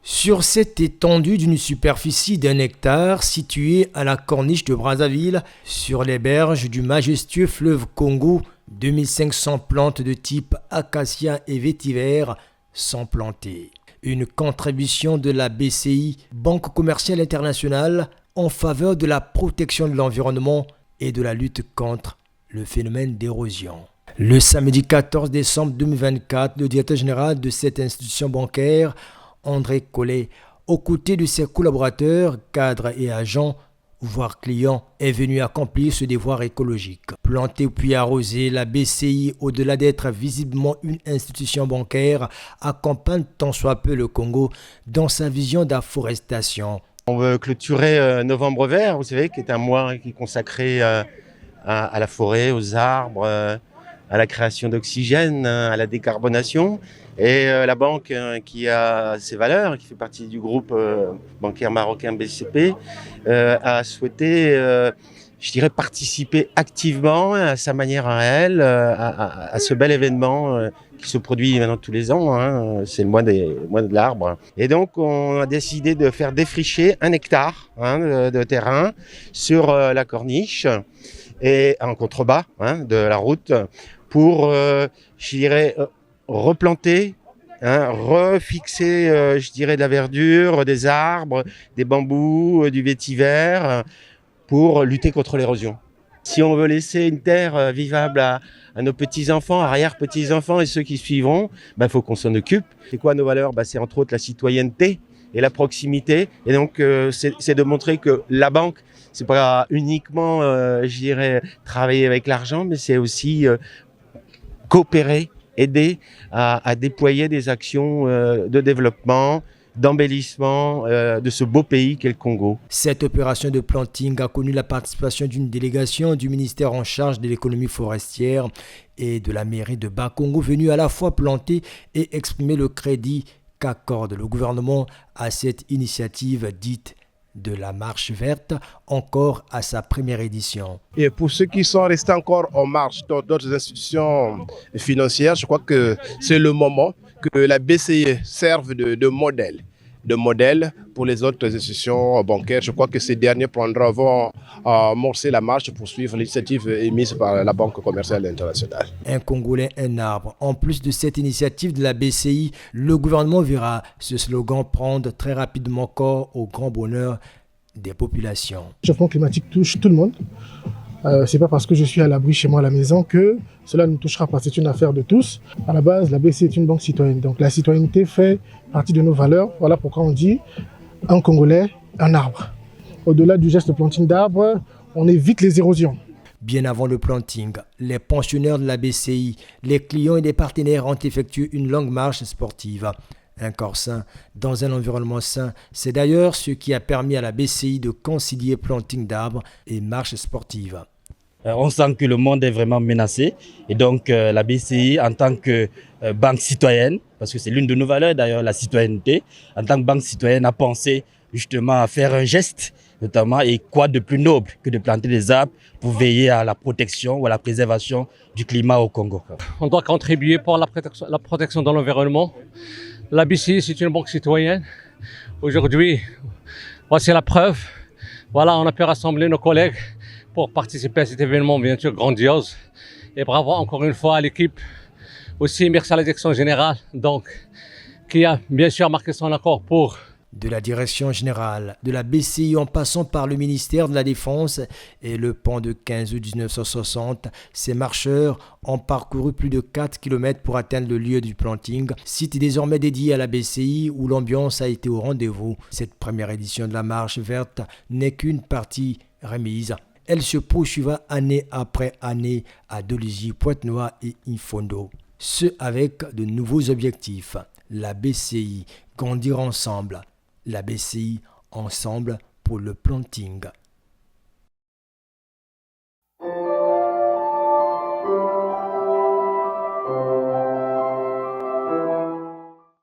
Sur cette étendue d'une superficie d'1 hectare située à la corniche de Brazzaville, sur les berges du majestueux fleuve Congo, 2500 plantes de type acacia et vétiver sont plantées. Une contribution de la BCI, Banque commerciale internationale, en faveur de la protection de l'environnement et de la lutte contre le phénomène d'érosion. Le samedi 14 décembre 2024, le directeur général de cette institution bancaire, André Collet, aux côtés de ses collaborateurs, cadres et agents, voire clients, est venu accomplir ce devoir écologique. Plantée puis arrosée, la BCI, au-delà d'être visiblement une institution bancaire, accompagne tant soit peu le Congo dans sa vision d'afforestation. On veut clôturer Novembre Vert, vous savez, qui est un mois qui est consacré à la forêt, aux arbres, à la création d'oxygène, à la décarbonation. Et la banque qui a ses valeurs, qui fait partie du groupe bancaire marocain BCP, a souhaité, je dirais, participer activement à sa manière à elle, à ce bel événement qui se produit maintenant tous les ans, hein, c'est le mois de l'arbre. Et donc on a décidé de faire défricher 1 hectare de terrain sur la corniche et en contrebas de la route pour, je dirais, replanter, refixer, je dirais, de la verdure, des arbres, des bambous, du vétiver, pour lutter contre l'érosion. Si on veut laisser une terre vivable à nos petits-enfants, arrière-petits-enfants et ceux qui suivront, il faut qu'on s'en occupe. C'est quoi nos valeurs ? C'est entre autres la citoyenneté et la proximité. Et donc, c'est de montrer que la banque, c'est pas uniquement, je dirais, travailler avec l'argent, mais c'est aussi coopérer, aider à déployer des actions de développement, d'embellissement de ce beau pays qu'est le Congo. Cette opération de planting a connu la participation d'une délégation du ministère en charge de l'économie forestière et de la mairie de Bas-Congo, venue à la fois planter et exprimer le crédit qu'accorde le gouvernement à cette initiative dite de la marche verte, encore à sa première édition. Et pour ceux qui sont restés encore en marche dans d'autres institutions financières, je crois que c'est le moment que la BCI serve de modèle pour les autres institutions bancaires. Je crois que ces derniers vont amorcer la marche pour suivre l'initiative émise par la Banque commerciale internationale. Un Congolais, un arbre. En plus de cette initiative de la BCI, le gouvernement verra ce slogan prendre très rapidement corps au grand bonheur des populations. Le changement climatique touche tout le monde. C'est pas parce que je suis à l'abri chez moi à la maison que cela nous touchera pas. C'est une affaire de tous. À la base, la BCI est une banque citoyenne. Donc la citoyenneté fait partie de nos valeurs. Voilà pourquoi on dit un Congolais, un arbre. Au-delà du geste de planting d'arbres, on évite les érosions. Bien avant le planting, les pensionnaires de la BCI, les clients et les partenaires ont effectué une longue marche sportive. Un corps sain dans un environnement sain, c'est d'ailleurs ce qui a permis à la BCI de concilier planting d'arbres et marche sportive. On sent que le monde est vraiment menacé et donc la BCI en tant que banque citoyenne, parce que c'est l'une de nos valeurs d'ailleurs, la citoyenneté, en tant que banque citoyenne a pensé justement à faire un geste notamment, et quoi de plus noble que de planter des arbres pour veiller à la protection ou à la préservation du climat au Congo. On doit contribuer pour la protection de l'environnement. La BCI, c'est une banque citoyenne. Aujourd'hui, voici la preuve. Voilà, on a pu rassembler nos collègues pour participer à cet événement bien sûr grandiose. Et bravo encore une fois à l'équipe. Aussi, merci à la direction générale, donc, qui a bien sûr marqué son accord pour... De la direction générale de la BCI en passant par le ministère de la Défense et le pont de 15 août 1960, ces marcheurs ont parcouru plus de 4 km pour atteindre le lieu du planting, site désormais dédié à la BCI où l'ambiance a été au rendez-vous. Cette première édition de la marche verte n'est qu'une partie remise. Elle se poursuivra année après année à Dolisie, Pointe-Noire et Infondo. Ce avec de nouveaux objectifs. La BCI, grandir ensemble. La BCI, ensemble pour le planting.